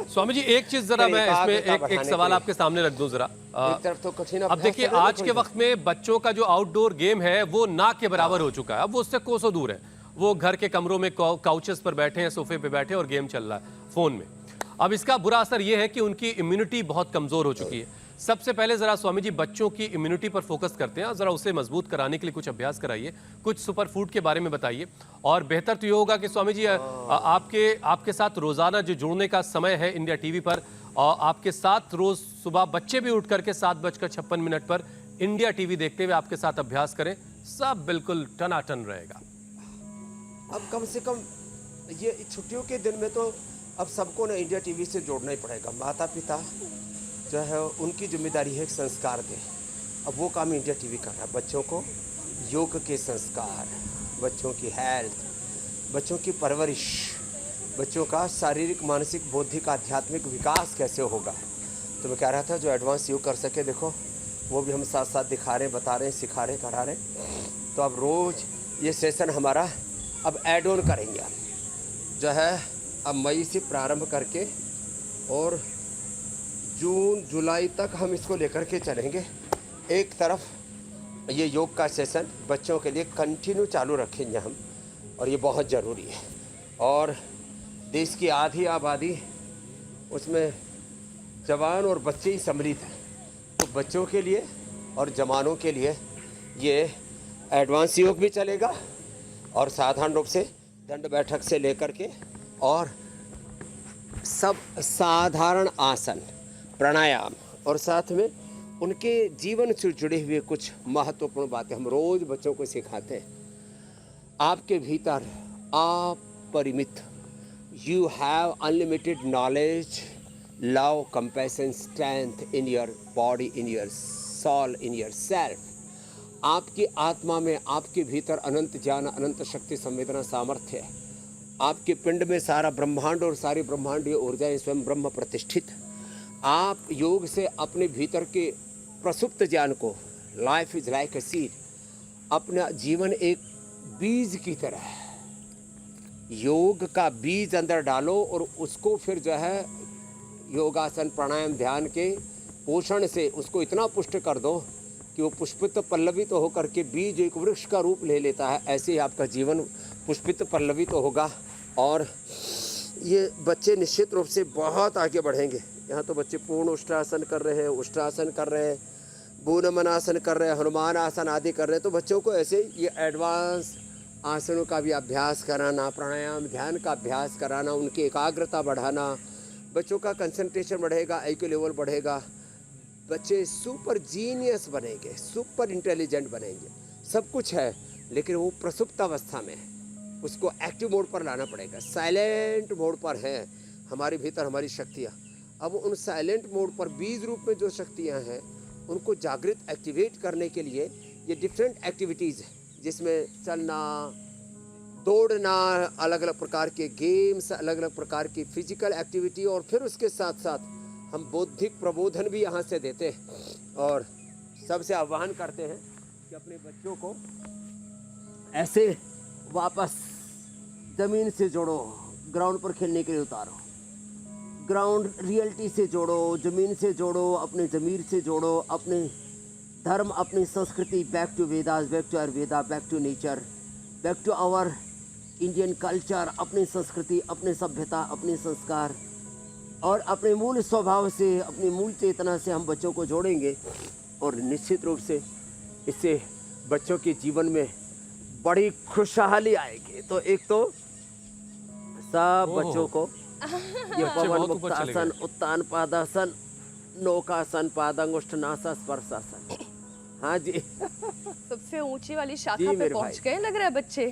स्वामी जी एक चीज जरा मैं इसमें एक सवाल आपके सामने रख दूं जरा। एक तरफ तो कठिन अब देखिए आज के वक्त में बच्चों का जो आउटडोर गेम है वो ना के बराबर हो चुका है। अब वो उससे कोसों दूर है। वो घर के कमरों में काउचेस पर बैठे हैं, सोफे पे बैठे और गेम चल रहा है फोन में। अब इसका बुरा असर ये है कि उनकी इम्यूनिटी बहुत कमजोर हो चुकी है। सबसे पहले जरा स्वामी जी बच्चों की इम्यूनिटी पर फोकस करते हैं और जरा उसे मजबूत कराने के लिए कुछ अभ्यास कराइए, कुछ सुपर फूड के बारे में बताइए। और बेहतर तो ये होगा कि स्वामी जी आपके साथ रोजाना जो जुड़ने का समय है इंडिया टीवी पर, और आपके साथ रोज सुबह बच्चे भी उठ करके 7:56 पर इंडिया टीवी देखते हुए आपके साथ अभ्यास करें, सब बिल्कुल टनाटन रहेगा। अब कम से कम ये छुट्टियों के दिन में तो अब सबको ना इंडिया टीवी से जोड़ना ही पड़ेगा। माता पिता जो है उनकी जिम्मेदारी है संस्कार दे। अब वो काम इंडिया टीवी कर रहा है। बच्चों को योग के संस्कार, बच्चों की हेल्थ, बच्चों की परवरिश, बच्चों का शारीरिक मानसिक बौद्धिक आध्यात्मिक विकास कैसे होगा। तो मैं कह रहा था जो एडवांस योग कर सके देखो वो भी हम साथ साथ दिखा रहे हैं, बता रहे हैं, सिखा रहे हैं, करा रहे हैं। तो अब रोज़ ये सेशन हमारा अब ऐड ऑन करेंगे जो है। अब मई से प्रारंभ करके और जून जुलाई तक हम इसको लेकर के चलेंगे। एक तरफ ये योग का सेशन बच्चों के लिए कंटिन्यू चालू रखेंगे हम, और ये बहुत ज़रूरी है। और देश की आधी आबादी उसमें जवान और बच्चे ही सम्मिलित हैं। तो बच्चों के लिए और जवानों के लिए ये एडवांस योग भी चलेगा, और साधारण रूप से दंड बैठक से लेकर के और सब साधारण आसन, प्राणायाम, और साथ में उनके जीवन से जुड़े हुए कुछ महत्वपूर्ण बातें हम रोज़ बच्चों को सिखाते हैं। आपके भीतर अपरिमित, you have unlimited knowledge, love, compassion, strength in your body, in your soul, in your self. आपकी आत्मा में, आपके भीतर अनंत ज्ञान, अनंत शक्ति, संवेदना, सामर्थ्य है। आपके पिंड में सारा ब्रह्मांड और सारी ब्रह्मांडीय ऊर्जाएं स्वयं ब्रह्म प्रतिष्ठित। आप योग से अपने भीतर के प्रसुप्त ज्ञान को, life is like a seed, अपना जीवन एक बीज की तरह है, योग का बीज अंदर डालो और उसको फिर जो है योगासन, प्राणायाम, ध्यान के पोषण से उसको इतना पुष्ट कर दो कि वो पुष्पित पल्लवित तो होकर के बीज एक वृक्ष का रूप ले लेता है। ऐसे ही आपका जीवन पुष्पित पल्लवित तो होगा और ये बच्चे निश्चित रूप से बहुत आगे बढ़ेंगे। यहाँ तो बच्चे पूर्ण उष्ट्रासन कर रहे हैं, उष्ट्रासन कर रहे हैं, भूनमनासन कर रहे हैं, हनुमान आसन आदि कर रहे हैं। तो बच्चों को ऐसे ये एडवांस आसनों का भी अभ्यास कराना, प्राणायाम ध्यान का अभ्यास कराना, उनकी एकाग्रता बढ़ाना, बच्चों का कंसंट्रेशन बढ़ेगा, IQ लेवल बढ़ेगा, बच्चे सुपर जीनियस बनेंगे, सुपर इंटेलिजेंट बनेंगे। सब कुछ है लेकिन वो प्रसुप्त अवस्था में है, उसको एक्टिव मोड पर लाना पड़ेगा। साइलेंट मोड पर हैं हमारे भीतर हमारी शक्तियाँ। अब उन साइलेंट मोड पर बीज रूप में जो शक्तियाँ हैं उनको जागृत एक्टिवेट करने के लिए ये डिफरेंट एक्टिविटीज़ है, जिसमें चलना, दौड़ना, अलग अलग प्रकार के गेम्स, अलग अलग प्रकार की फिजिकल एक्टिविटी, और फिर उसके साथ साथ हम बौद्धिक प्रबोधन भी यहाँ से देते हैं। और सबसे आह्वान करते हैं कि अपने बच्चों को ऐसे वापस ज़मीन से जोड़ो, ग्राउंड पर खेलने के लिए उतारो, ग्राउंड रियलिटी से जोड़ो, ज़मीन से जोड़ो, अपने ज़मीर से जोड़ो, अपने धर्म, अपनी संस्कृति, back to Vedas, back to Ayurveda, back to nature, back to our Indian culture, अपनी संस्कृति, अपनी सभ्यता, अपने संस्कार और अपने मूल स्वभाव से, अपनी मूल चेतना से हम बच्चों को जोड़ेंगे। और निश्चित रूप से इससे बच्चों के जीवन में बड़ी खुशहाली आएगी। तो एक तो सब बच्चों को ये पवन मुक्तासन, उत्तान पादासन, नौकासन, पादांगुष्ठनासा, स्पर्शासन। हाँ जी सबसे ऊंची वाली शाखा पे पहुंच गए लग रहा है बच्चे।